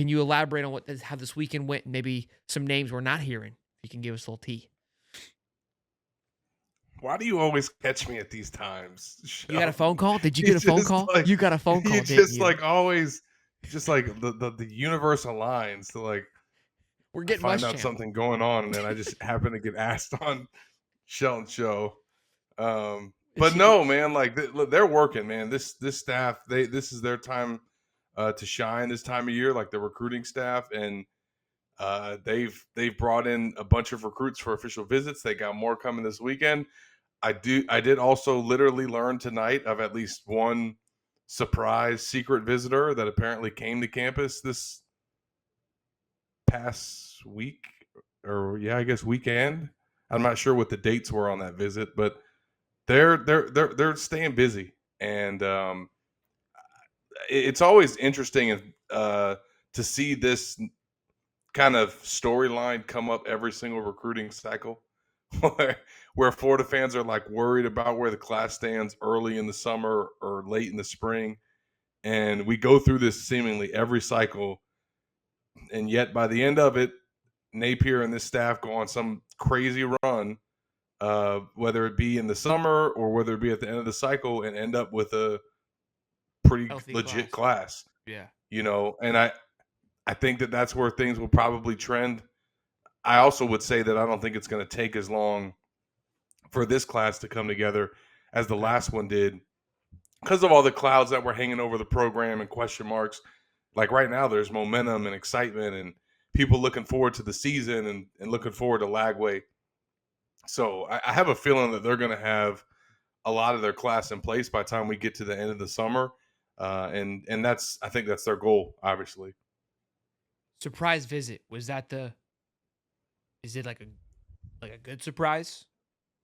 can you elaborate on how this weekend went and maybe some names we're not hearing? If you can give us a little tea. Why do you always catch me at these times? You got a phone call? Did you You get a phone just call? like You got a phone you call, didn't just you? like always just like the universe aligns to like We're I getting find West out Channel. something going on and then I just happen to get asked on Shelton's show. But no, man, like they're working, man. This staff, this is their time to shine this time of year, like the recruiting staff, and they've brought in a bunch of recruits for official visits. They got more coming this weekend. I did also literally learn tonight of at least one surprise secret visitor that apparently came to campus this past week, or I guess weekend. I'm not sure what the dates were on that visit, but they're staying busy, and it's always interesting to see this kind of storyline come up every single recruiting cycle, where Florida fans are like worried about where the class stands early in the summer or late in the spring, and we go through this seemingly every cycle, and yet by the end of it, Napier and this staff go on some crazy run. Whether it be in the summer or whether it be at the end of the cycle, and end up with a pretty Healthy legit class. class, Yeah. and I think that that's where things will probably trend. I also would say that I don't think it's going to take as long for this class to come together as the last one did because of all the clouds that were hanging over the program and question marks. Like right now, there's momentum and excitement and people looking forward to the season and looking forward to Lagway. So I have a feeling that they're going to have a lot of their class in place by the time we get to the end of the summer. And I think that's their goal, obviously. Surprise visit. Is it like a good surprise?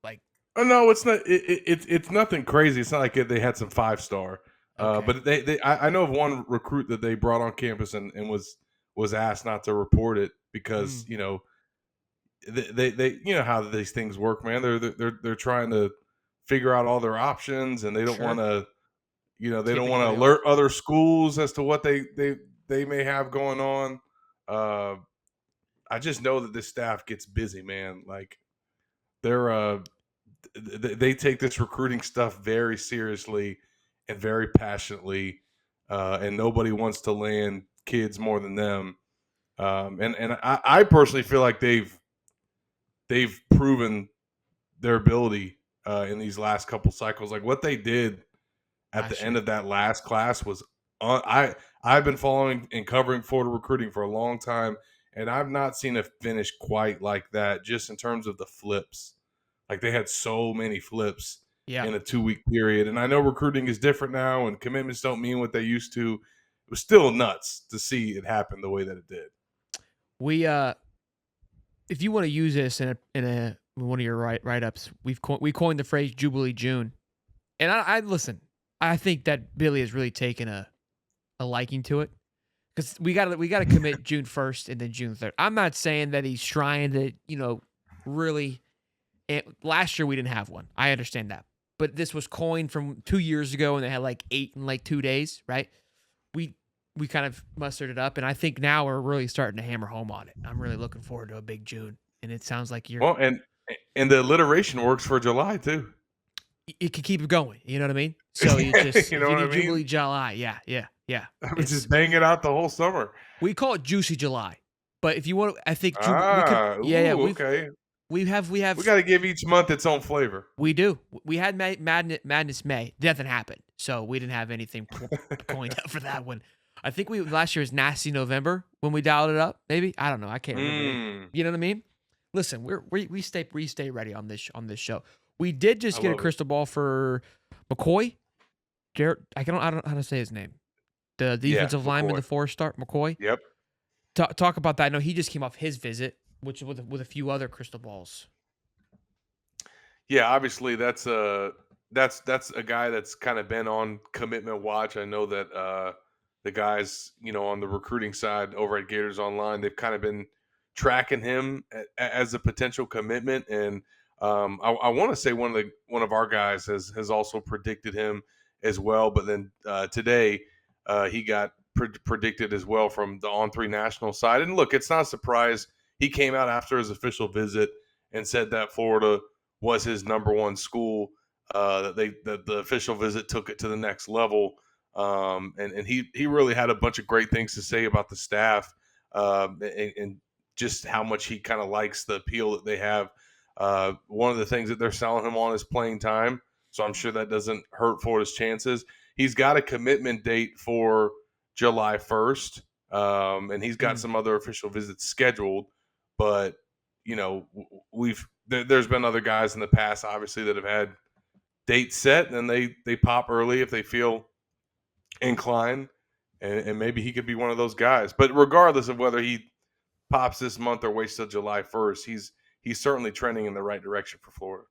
Like, Oh no, it's not. It's nothing crazy. It's not like they had some 5-star. okay. But I know of one recruit that they brought on campus and was asked not to report it because they how these things work, man. They're trying to figure out all their options, and they don't Sure. want to they Tip don't want to anybody off. alert other schools as to what they may have going on. I just know that this staff gets busy, man. Like they're they take this recruiting stuff very seriously and very passionately, and nobody wants to land kids more than them. And I personally feel like they've proven their ability in these last couple cycles. Like what they did at the end of that last class was I've been following and covering Florida recruiting for a long time, and I've not seen a finish quite like that. Just in terms of the flips, like they had so many flips in a 2-week period. And I know recruiting is different now, and commitments don't mean what they used to. It was still nuts to see it happen the way that it did. We if you want to use this in one of your write ups, we coined the phrase Jubilee June, and I listen. I think that Billy has really taken a liking to it because we got to commit June 1st and then June 3rd. I'm not saying that he's trying to really. Last year we didn't have one. I understand that, but this was coined from 2 years ago, and they had like 8 in like 2 days, right? We kind of mustered it up, and I think now we're really starting to hammer home on it. I'm really looking forward to a big June, and it sounds like Well, and the alliteration works for July too. It could keep it going. You know what I mean? So you just you know what I mean? Jubilee July, yeah. I would just bang it out the whole summer. We call it Juicy July, but if you want, I think we could. Okay. We have. We got to give each month its own flavor. We do. We had Madness May. Nothing happened, so we didn't have anything coined up for that one. I think last year was Nasty November when we dialed it up. Maybe I don't know. I can't remember. You know what I mean? Listen, we stay ready on this show. We did just get a crystal ball for McCoy. I don't know how to say his name. The defensive lineman, the 4-star McCoy. Yep. Talk about that. I know he just came off his visit, which with a few other crystal balls. Yeah, obviously that's a guy that's kind of been on commitment watch. I know that the guys, on the recruiting side over at Gators Online, they've kind of been tracking him as a potential commitment. And I want to say one of our guys has also predicted him as well. But then today he got predicted as well from the On3 National side. And look, it's not a surprise. He came out after his official visit and said that Florida was his number one school. That the official visit took it to the next level. And he really had a bunch of great things to say about the staff, and just how much he kind of likes the appeal that they have. One of the things that they're selling him on is playing time, so I'm sure that doesn't hurt Florida's chances. He's got a commitment date for July 1st, and he's got some other official visits scheduled. But there's been other guys in the past, obviously, that have had dates set, and they pop early if they feel inclined, and maybe he could be one of those guys. But regardless of whether he pops this month or waits till July 1st, he's certainly trending in the right direction for Florida.